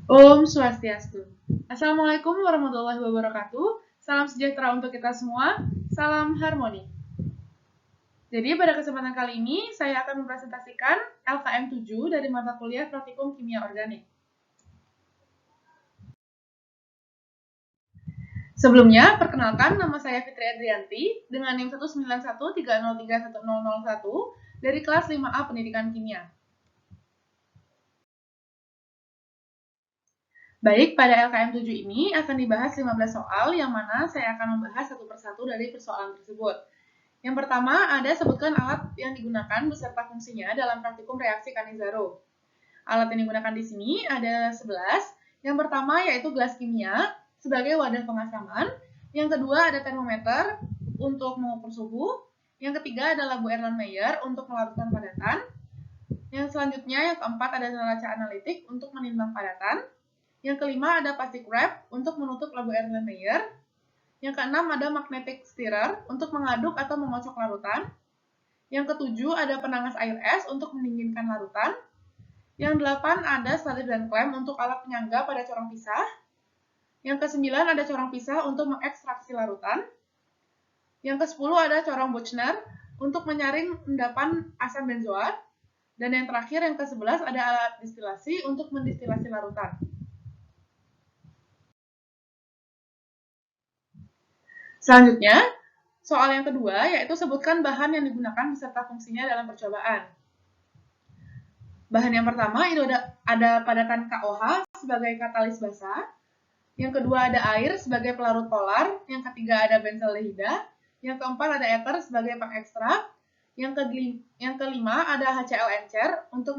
Om Swastiastu. Assalamualaikum warahmatullahi wabarakatuh. Salam sejahtera untuk kita semua. Salam harmoni. Jadi pada kesempatan kali ini saya akan mempresentasikan LKM 7 dari mata kuliah Praktikum Kimia Organik. Sebelumnya, perkenalkan nama saya Fitri Adrianti dengan NIM 191303101 dari kelas 5A Pendidikan Kimia. Baik, pada LKM 7 ini akan dibahas 15 soal yang mana saya akan membahas satu persatu dari persoalan tersebut. Yang pertama, ada sebutkan alat yang digunakan beserta fungsinya dalam praktikum reaksi Cannizzaro. Alat yang digunakan di sini ada 11. Yang pertama yaitu gelas kimia sebagai wadah pengasaman. Yang kedua ada termometer untuk mengukur suhu. Yang ketiga ada labu Erlenmeyer untuk melarutkan padatan. Yang selanjutnya, yang keempat ada neraca analitik untuk menimbang padatan. Yang kelima ada plastic wrap untuk menutup labu Erlenmeyer. Yang keenam ada magnetic stirrer untuk mengaduk atau mengocok larutan. Yang ketujuh ada penangas air es untuk mendinginkan larutan. Yang delapan ada salib dan klem untuk alat penyangga pada corong pisah. Yang kesembilan ada corong pisah untuk mengekstraksi larutan. Yang kesepuluh ada corong Buchner untuk menyaring endapan asam benzoat. Dan yang terakhir, yang ke-11 ada alat distilasi untuk mendistilasi larutan. Selanjutnya, soal yang kedua yaitu sebutkan bahan yang digunakan beserta fungsinya dalam percobaan. Bahan yang pertama itu ada padatan KOH sebagai katalis basa. Yang kedua ada air sebagai pelarut polar. Yang ketiga ada benzaldehida. Yang keempat ada ether sebagai pengekstrak. Yang kelima ada HCl encer untuk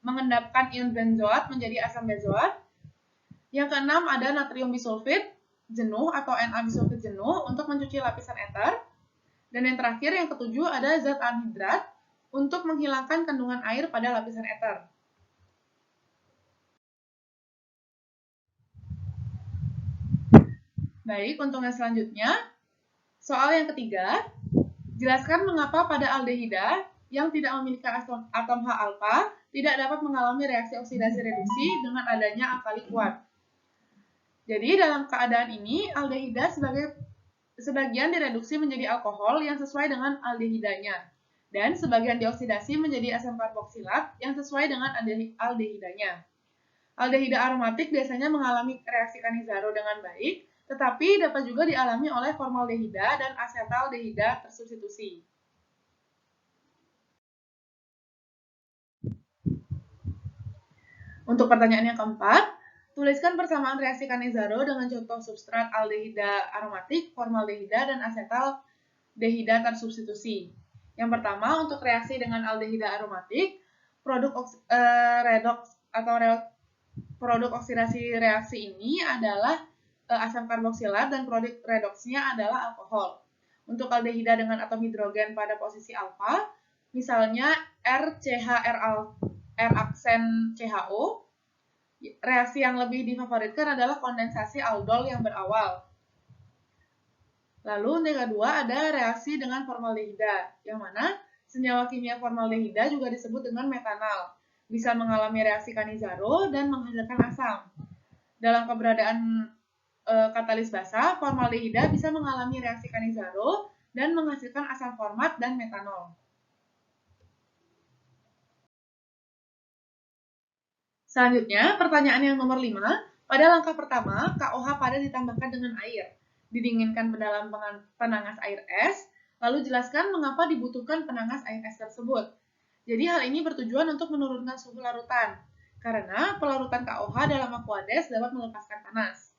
mengendapkan ion benzoat menjadi asam benzoat. Yang keenam ada natrium bisulfit jenuh atau Na bisulfit jenuh untuk mencuci lapisan ether. Dan yang terakhir, yang ketujuh ada zat anhidrat untuk menghilangkan kandungan air pada lapisan ether. Baik, untuk yang selanjutnya, soal yang ketiga, jelaskan mengapa pada aldehida yang tidak memiliki atom H-alfa tidak dapat mengalami reaksi oksidasi reduksi dengan adanya alkali kuat. Jadi dalam keadaan ini, aldehida sebagian direduksi menjadi alkohol yang sesuai dengan aldehidanya, dan sebagian dioksidasi menjadi asam karboksilat yang sesuai dengan aldehidanya. Aldehida aromatik biasanya mengalami reaksi Cannizzaro dengan baik, tetapi dapat juga dialami oleh formaldehida dan asetaldehida tersubstitusi. Untuk pertanyaan yang keempat, tuliskan persamaan reaksi Cannizzaro dengan contoh substrat aldehida aromatik, formaldehida, dan asetaldehida tersubstitusi. Yang pertama, untuk reaksi dengan aldehida aromatik, produk oksidasi reaksi ini adalah asam karboksilat dan produk redoksnya adalah alkohol. Untuk aldehida dengan atom hidrogen pada posisi alfa, misalnya RCH R aksen CHO, reaksi yang lebih difavoritkan adalah kondensasi aldol yang berawal. Lalu yang kedua ada reaksi dengan formaldehida, yang mana senyawa kimia formaldehida juga disebut dengan metanal. Bisa mengalami reaksi Cannizzaro dan menghasilkan asam. Dalam keberadaan katalis basa, formaldehida bisa mengalami reaksi Cannizzaro dan menghasilkan asam format dan metanol. Selanjutnya, pertanyaan yang nomor 5. Pada langkah pertama, KOH padat ditambahkan dengan air. Didinginkan ke dalam penangas air es, lalu jelaskan mengapa dibutuhkan penangas air es tersebut. Jadi hal ini bertujuan untuk menurunkan suhu larutan, karena pelarutan KOH dalam aqueous dapat melepaskan panas.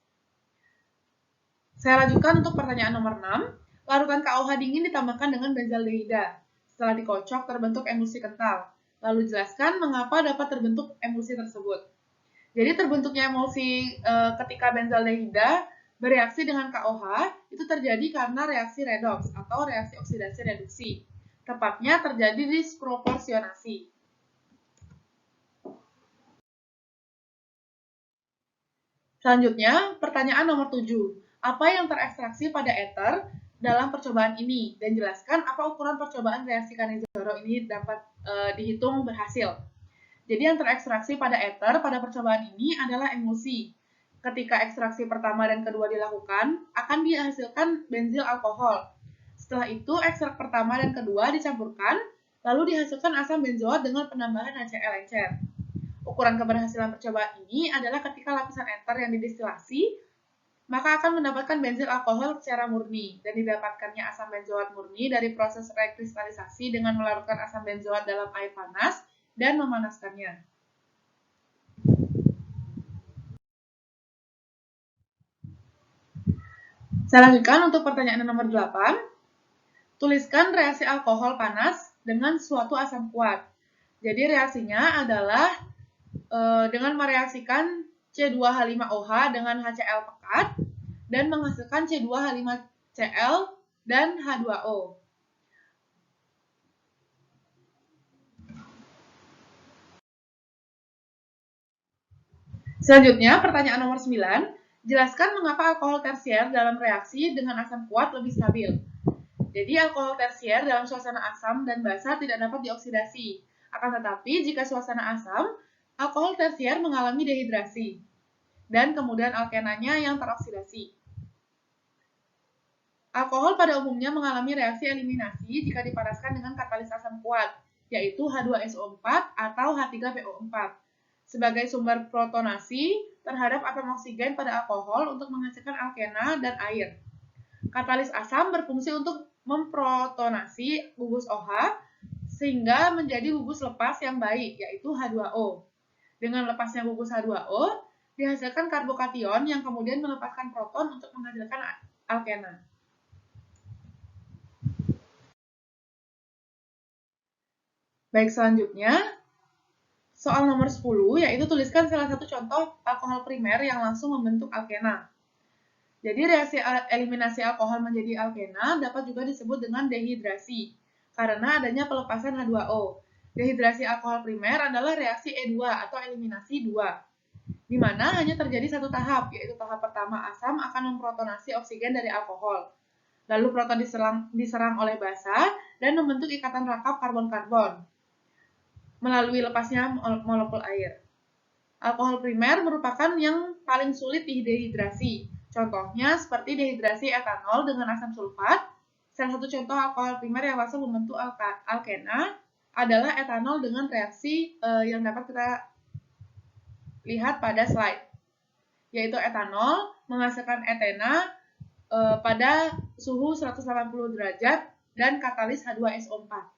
Saya lanjutkan untuk pertanyaan nomor 6. Larutan KOH dingin ditambahkan dengan benzaldehida. Setelah dikocok, terbentuk emulsi kental. Lalu jelaskan mengapa dapat terbentuk emulsi tersebut. Jadi terbentuknya emulsi ketika benzaldehida bereaksi dengan KOH itu terjadi karena reaksi redoks atau reaksi oksidasi reduksi. Tepatnya terjadi disproporsionasi. Selanjutnya, pertanyaan nomor 7. Apa yang terekstraksi pada ether dalam percobaan ini? Dan jelaskan apa ukuran percobaan reaksi Cannizzaro ini dapat dihitung berhasil. Jadi yang terekstraksi pada ether pada percobaan ini adalah emulsi. Ketika ekstraksi pertama dan kedua dilakukan, akan dihasilkan benzil alkohol. Setelah itu, ekstrak pertama dan kedua dicampurkan, lalu dihasilkan asam benzoat dengan penambahan HCl encer. Ukuran keberhasilan percobaan ini adalah ketika lapisan ether yang didestilasi maka akan mendapatkan benzil alkohol secara murni, dan didapatkannya asam benzoat murni dari proses rekristalisasi dengan melarutkan asam benzoat dalam air panas dan memanaskannya. Saya lanjutkan untuk pertanyaan nomor 8. Tuliskan reaksi alkohol panas dengan suatu asam kuat. Jadi reaksinya adalah dengan mereaksikan C2H5OH dengan HCl pekat dan menghasilkan C2H5Cl dan H2O. Selanjutnya, pertanyaan nomor 9. Jelaskan mengapa alkohol tersier dalam reaksi dengan asam kuat lebih stabil. Jadi, alkohol tersier dalam suasana asam dan basa tidak dapat dioksidasi. Akan tetapi, jika suasana asam, alkohol tersier mengalami dehidrasi. Dan kemudian alkenanya yang teroksidasi. Alkohol pada umumnya mengalami reaksi eliminasi jika dipanaskan dengan katalis asam kuat, yaitu H2SO4 atau H3PO4, sebagai sumber protonasi terhadap atom oksigen pada alkohol untuk menghasilkan alkena dan air. Katalis asam berfungsi untuk memprotonasi gugus OH sehingga menjadi gugus lepas yang baik, yaitu H2O. Dengan lepasnya gugus H2O, dihasilkan karbokation yang kemudian melepaskan proton untuk menghasilkan alkena. Baik, selanjutnya, soal nomor 10, yaitu tuliskan salah satu contoh alkohol primer yang langsung membentuk alkena. Jadi, reaksi eliminasi alkohol menjadi alkena dapat juga disebut dengan dehidrasi, karena adanya pelepasan H2O. Dehidrasi alkohol primer adalah reaksi E2 atau eliminasi 2, di mana hanya terjadi satu tahap, yaitu tahap pertama asam akan memprotonasi oksigen dari alkohol. Lalu proton diserang oleh basa dan membentuk ikatan rangkap karbon-karbon melalui lepasnya molekul air. Alkohol primer merupakan yang paling sulit didehidrasi. Contohnya seperti dehidrasi etanol dengan asam sulfat. Salah satu contoh alkohol primer yang langsung membentuk alkena adalah etanol dengan reaksi yang dapat kita lihat pada slide, yaitu etanol menghasilkan etena pada suhu 180 derajat dan katalis H2SO4.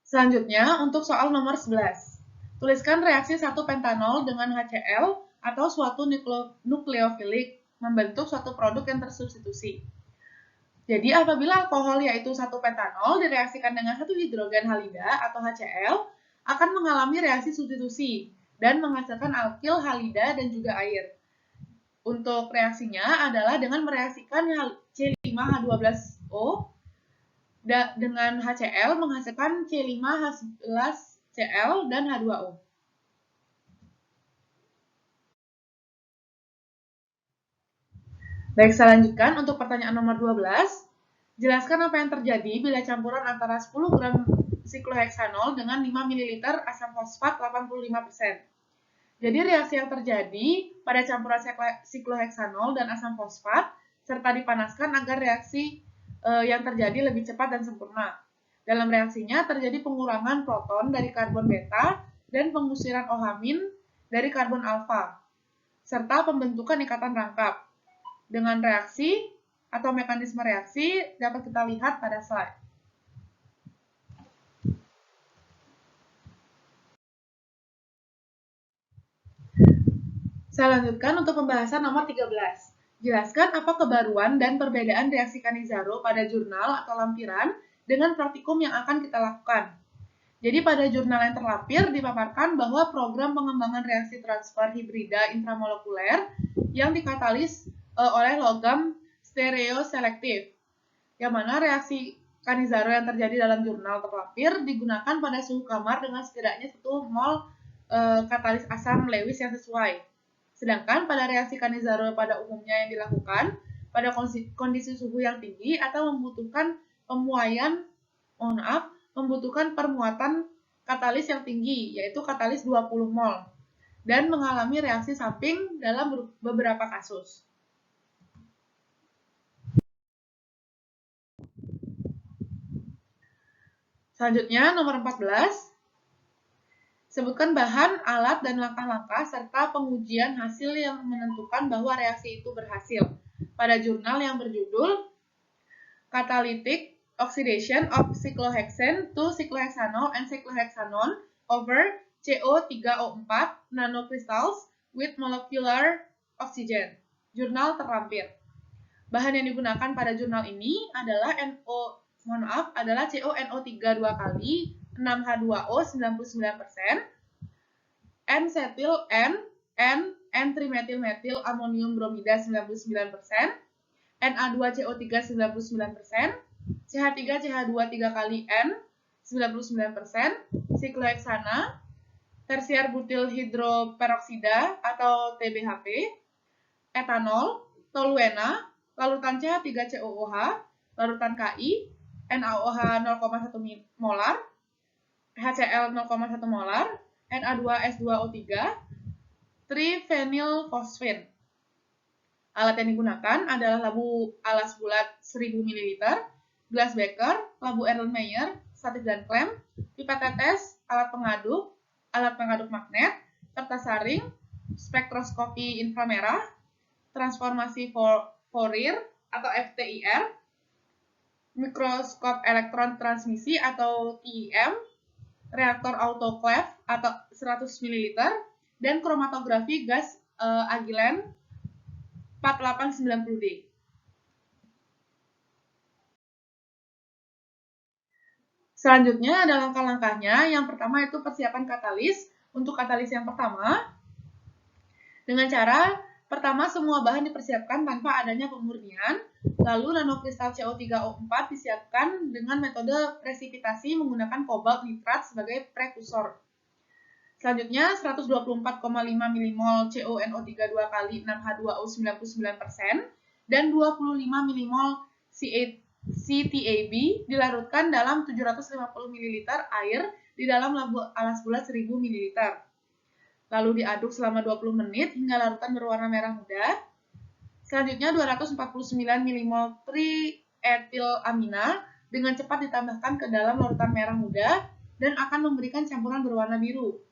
Selanjutnya, untuk soal nomor 11. Tuliskan reaksi 1-pentanol dengan HCl atau suatu nukleofilik membentuk suatu produk yang tersubstitusi. Jadi, apabila alkohol yaitu 1-pentanol direaksikan dengan 1 hidrogen halida atau HCl, akan mengalami reaksi substitusi dan menghasilkan alkil halida dan juga air. Untuk reaksinya adalah dengan mereaksikan C5H12O dengan HCl menghasilkan C5H11Cl dan H2O. Baik, saya lanjutkan untuk pertanyaan nomor 12. Jelaskan apa yang terjadi bila campuran antara 10 gram sikloheksanol dengan 5 ml asam fosfat 85%. Jadi reaksi yang terjadi pada campuran sikloheksanol dan asam fosfat serta dipanaskan agar reaksi yang terjadi lebih cepat dan sempurna. Dalam reaksinya terjadi pengurangan proton dari karbon beta dan pengusiran OH- dari karbon alfa, serta pembentukan ikatan rangkap. Dengan reaksi atau mekanisme reaksi dapat kita lihat pada slide. Saya lanjutkan untuk pembahasan nomor 13. Jelaskan apa kebaruan dan perbedaan reaksi Cannizzaro pada jurnal atau lampiran dengan praktikum yang akan kita lakukan. Jadi pada jurnal yang terlampir dipaparkan bahwa program pengembangan reaksi transfer hibrida intramolekuler yang dikatalis oleh logam stereoselektif, yang mana reaksi Cannizzaro yang terjadi dalam jurnal terlampir digunakan pada suhu kamar dengan setidaknya 1 mol katalis asam Lewis yang sesuai. Sedangkan pada reaksi Cannizzaro pada umumnya yang dilakukan pada kondisi suhu yang tinggi atau membutuhkan membutuhkan permuatan katalis yang tinggi, yaitu katalis 20 mol, dan mengalami reaksi samping dalam beberapa kasus. Selanjutnya, nomor 14. Sebutkan bahan, alat, dan langkah-langkah serta pengujian hasil yang menentukan bahwa reaksi itu berhasil. Pada jurnal yang berjudul Catalytic Oxidation of Cyclohexane to Cyclohexanol and Cyclohexanone over CO3O4 nanocrystals with molecular oxygen. Jurnal terlampir. Bahan yang digunakan pada jurnal ini adalah CONO3 2 kali, 6H2O 99%, N-cetyl N-trimethylmethyl amonium bromida 99%, Na2CO3 99%, CH3CH2 3 kali N 99%, siklohexana, tersier butyl hidroperoksida atau TBHP, etanol, toluena, larutan CH3COOH, larutan Ki, NaOH 0,1 molar, HCl 0,1 molar, Na2S2O3, triphenylphosphine. Alat yang digunakan adalah labu alas bulat 1000 ml, gelas beker, labu Erlenmeyer, statif dan klem, pipet tetes, alat pengaduk magnet, kertas saring, spektroskopi inframerah, transformasi Fourier atau FTIR, mikroskop elektron transmisi atau TEM, reaktor autoclave atau 100 ml, dan kromatografi gas Agilent 4890D. Selanjutnya ada langkah-langkahnya. Yang pertama itu persiapan katalis. Untuk katalis yang pertama, dengan cara pertama semua bahan dipersiapkan tanpa adanya pemurnian, lalu nanokristal CO3O4 disiapkan dengan metode presipitasi menggunakan kobalt nitrat sebagai prekursor. Selanjutnya 124,5 mmol CONO3 2 kali 6H2O 99% dan 25 mmol CTAB dilarutkan dalam 750 ml air di dalam labu alas bulat 1000 ml. Lalu diaduk selama 20 menit hingga larutan berwarna merah muda. Selanjutnya 249 mmol trietilamina dengan cepat ditambahkan ke dalam larutan merah muda dan akan memberikan campuran berwarna biru.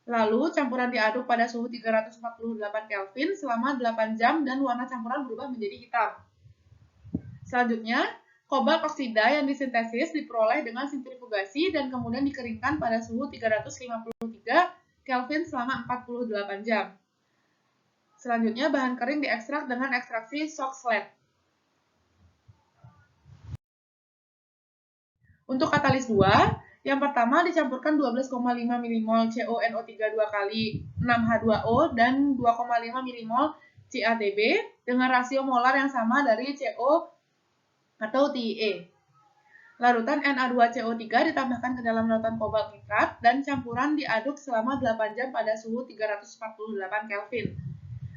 Lalu campuran diaduk pada suhu 348 Kelvin selama 8 jam dan warna campuran berubah menjadi hitam. Selanjutnya, kobalt oksida yang disintesis diperoleh dengan sentrifugasi dan kemudian dikeringkan pada suhu 353 Kelvin selama 48 jam. Selanjutnya, bahan kering diekstrak dengan ekstraksi shock slab. Untuk katalis 2, yang pertama dicampurkan 12,5 mmol CONO3 2 kali 6H2O dan 2,5 mmol CaTB dengan rasio molar yang sama dari CO atau TiE. Larutan Na2CO3 ditambahkan ke dalam larutan kobalt nitrat dan campuran diaduk selama 8 jam pada suhu 348 Kelvin.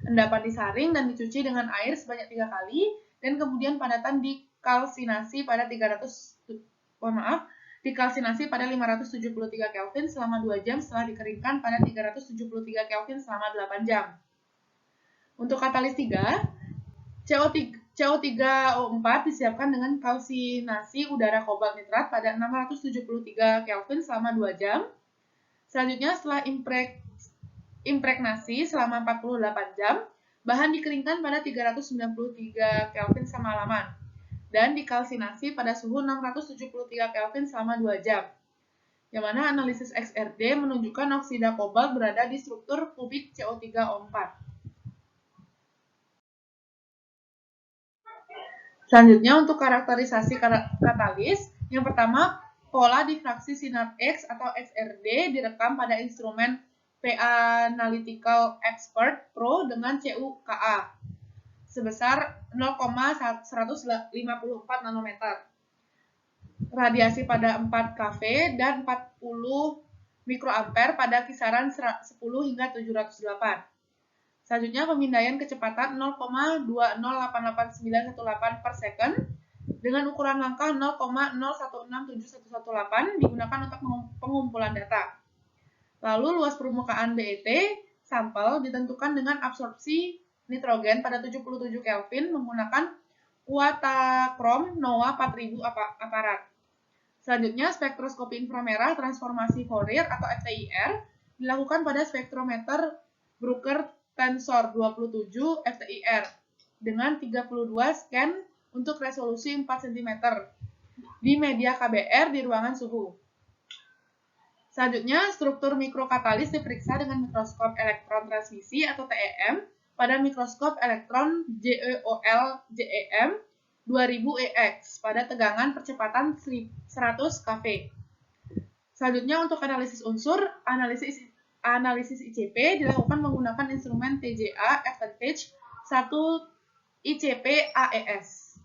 Endapan disaring dan dicuci dengan air sebanyak 3 kali dan kemudian padatan dikalsinasi pada 573 Kelvin selama 2 jam setelah dikeringkan pada 373 Kelvin selama 8 jam. Untuk katalis 3, CO3O4 disiapkan dengan kalsinasi udara kobalt nitrat pada 673 Kelvin selama 2 jam. Selanjutnya setelah impregnasi selama 48 jam, bahan dikeringkan pada 393 Kelvin semalaman dan dikalsinasi pada suhu 673 Kelvin selama 2 jam. Yang mana analisis XRD menunjukkan oksida kobalt berada di struktur kubik CO3O4. Selanjutnya untuk karakterisasi katalis, yang pertama pola difraksi sinar X atau XRD direkam pada instrumen PA Analytical Expert Pro dengan CuKa sebesar 0,154 nanometer. Radiasi pada 4 kV dan 40 mikroampere pada kisaran 10 hingga 708. Selanjutnya pemindaian kecepatan 0,208818 per second dengan ukuran langkah 0,0167118 digunakan untuk pengumpulan data. Lalu luas permukaan BET sampel ditentukan dengan absorpsi nitrogen pada 77 Kelvin menggunakan Kuatachrome NOAA 4000 aparat. Selanjutnya, spektroskopi inframerah transformasi Fourier atau FTIR dilakukan pada spektrometer Bruker Tensor 27 FTIR dengan 32 scan untuk resolusi 4 cm di media KBR di ruangan suhu. Selanjutnya, struktur mikrokatalis diperiksa dengan mikroskop elektron transmisi atau TEM pada mikroskop elektron JEOL-JEM 2000EX pada tegangan percepatan 100 kV. Selanjutnya, untuk analisis unsur, analisis ICP dilakukan menggunakan instrumen TJA Advantage 1 ICP AES.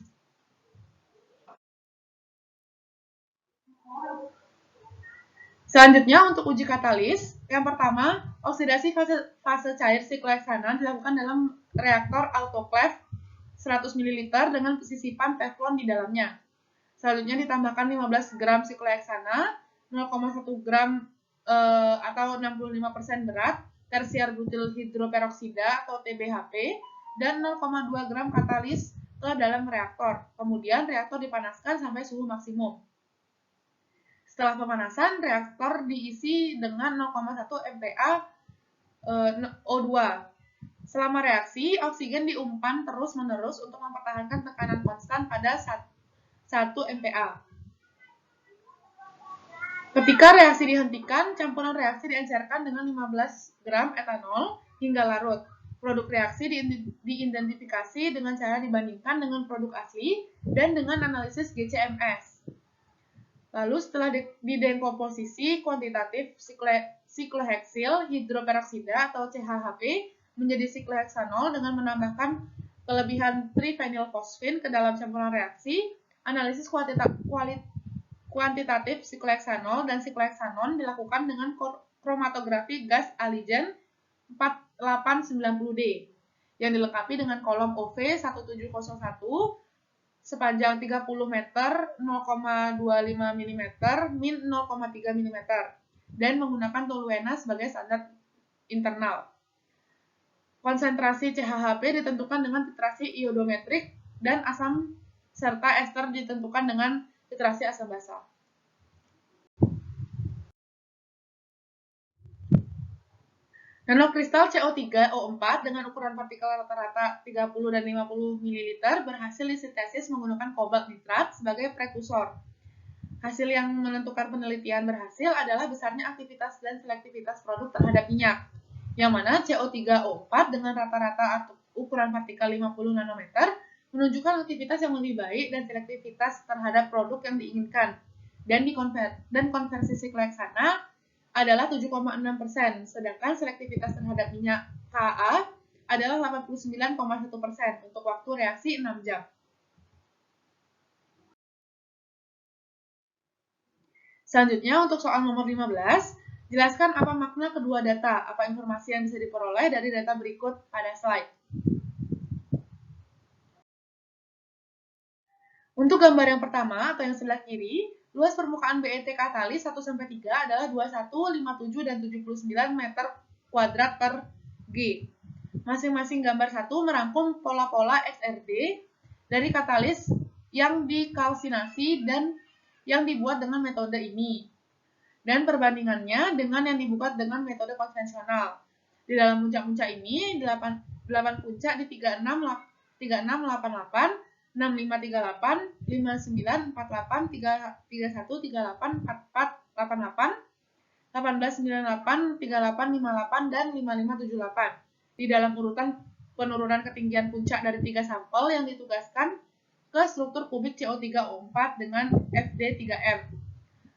Selanjutnya, untuk uji katalis, yang pertama, oksidasi fase cair sikloheksanan dilakukan dalam reaktor autoclave 100 ml dengan sisipan teflon di dalamnya. Selanjutnya ditambahkan 15 gram sikloheksana, 0,1 gram atau 65% berat, tersier butil hidroperoksida atau TBHP, dan 0,2 gram katalis ke dalam reaktor. Kemudian reaktor dipanaskan sampai suhu maksimum. Setelah pemanasan, reaktor diisi dengan 0,1 MPa O2. Selama reaksi, oksigen diumpan terus-menerus untuk mempertahankan tekanan konstan pada 1 MPa. Ketika reaksi dihentikan, campuran reaksi diencerkan dengan 15 gram etanol hingga larut. Produk reaksi diidentifikasi dengan cara dibandingkan dengan produk asli dan dengan analisis GCMS. Lalu setelah didekomposisi kuantitatif sikloheksil hidroperoksida atau CHHP menjadi sikloheksanol dengan menambahkan kelebihan triphenylphosphine ke dalam campuran reaksi, analisis kuantitatif sikloheksanol dan sikloheksanon dilakukan dengan kromatografi gas aligen 4890D yang dilengkapi dengan kolom OV1701 sepanjang 30 meter 0,25 mm min 0,3 mm dan menggunakan toluena sebagai standar internal. Konsentrasi CHHP ditentukan dengan titrasi iodometrik dan asam serta ester ditentukan dengan titrasi asam basa. Nanokristal CO3O4 dengan ukuran partikel rata-rata 30 dan 50 ml berhasil disintesis menggunakan kobalt nitrat sebagai prekursor. Hasil yang menentukan penelitian berhasil adalah besarnya aktivitas dan selektivitas produk terhadap minyak, yang mana CO3O4 dengan rata-rata ukuran partikel 50 nanometer menunjukkan aktivitas yang lebih baik dan selektivitas terhadap produk yang diinginkan, dan konversi sikloheksana adalah 7,6%, sedangkan selektivitas terhadap minyak Ka adalah 89,1% untuk waktu reaksi 6 jam. Selanjutnya, untuk soal nomor 15, jelaskan apa makna kedua data, apa informasi yang bisa diperoleh dari data berikut pada slide. Untuk gambar yang pertama atau yang sebelah kiri, luas permukaan BET katalis 1-3 adalah 21, 57, dan 79 meter kuadrat per G. Masing-masing gambar 1 merangkum pola-pola XRD dari katalis yang dikalsinasi dan yang dibuat dengan metode ini, dan perbandingannya dengan yang dibuat dengan metode konvensional. Di dalam puncak-puncak ini, 8 puncak di 3688, 6538, 5948, 3138, 4488, 1898, 3858, dan 5578. Di dalam urutan penurunan ketinggian puncak dari 3 sampel yang ditugaskan ke struktur kubik CO3O4 dengan FD3M.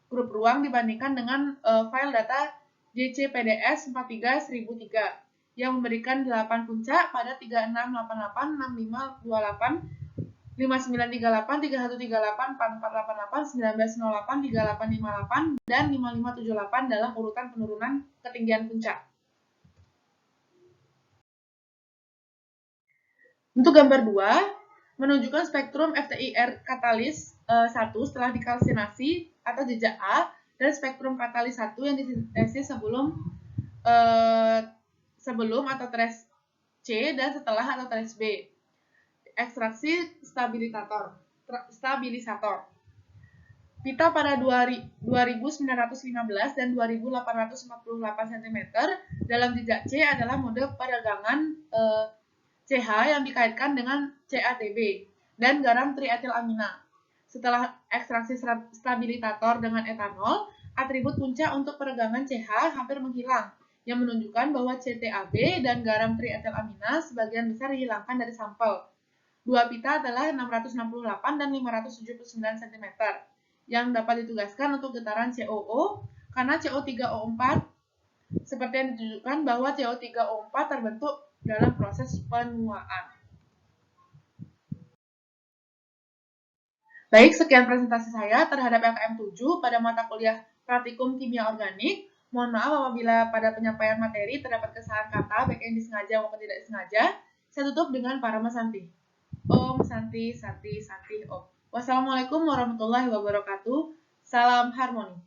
Grup ruang dibandingkan dengan file data JCPDS 43003 yang memberikan 8 puncak pada 3688, 6528, 5938, 3138, 4488, 1908, 3858, dan 5578 dalam urutan penurunan ketinggian puncak. Untuk gambar 2, menunjukkan spektrum FTIR katalis 1 setelah dikalsinasi atau jejak A, dan spektrum katalis 1 yang disintesis sebelum atau trace C dan setelah atau trace B. Ekstraksi stabilisator. Pita pada 2915 dan 2848 cm dalam jejak C adalah mode perdagangan CH yang dikaitkan dengan CATB dan garam trietilamina. Setelah ekstraksi stabilisator dengan etanol, atribut puncak untuk peregangan CH hampir menghilang, yang menunjukkan bahwa CTAB dan garam trietilamina sebagian besar dihilangkan dari sampel. Dua pita adalah 668 dan 579 cm, yang dapat ditugaskan untuk getaran COO, karena CO3O4 seperti yang ditunjukkan bahwa CO3O4 terbentuk dalam proses penuaan. Baik, sekian presentasi saya terhadap LKM 7 pada mata kuliah Praktikum Kimia Organik. Mohon maaf apabila pada penyampaian materi terdapat kesalahan kata, baik yang disengaja maupun tidak disengaja. Saya tutup dengan Parama Santi. Om Santi Santi Santi Om. Wassalamualaikum warahmatullahi wabarakatuh. Salam harmoni.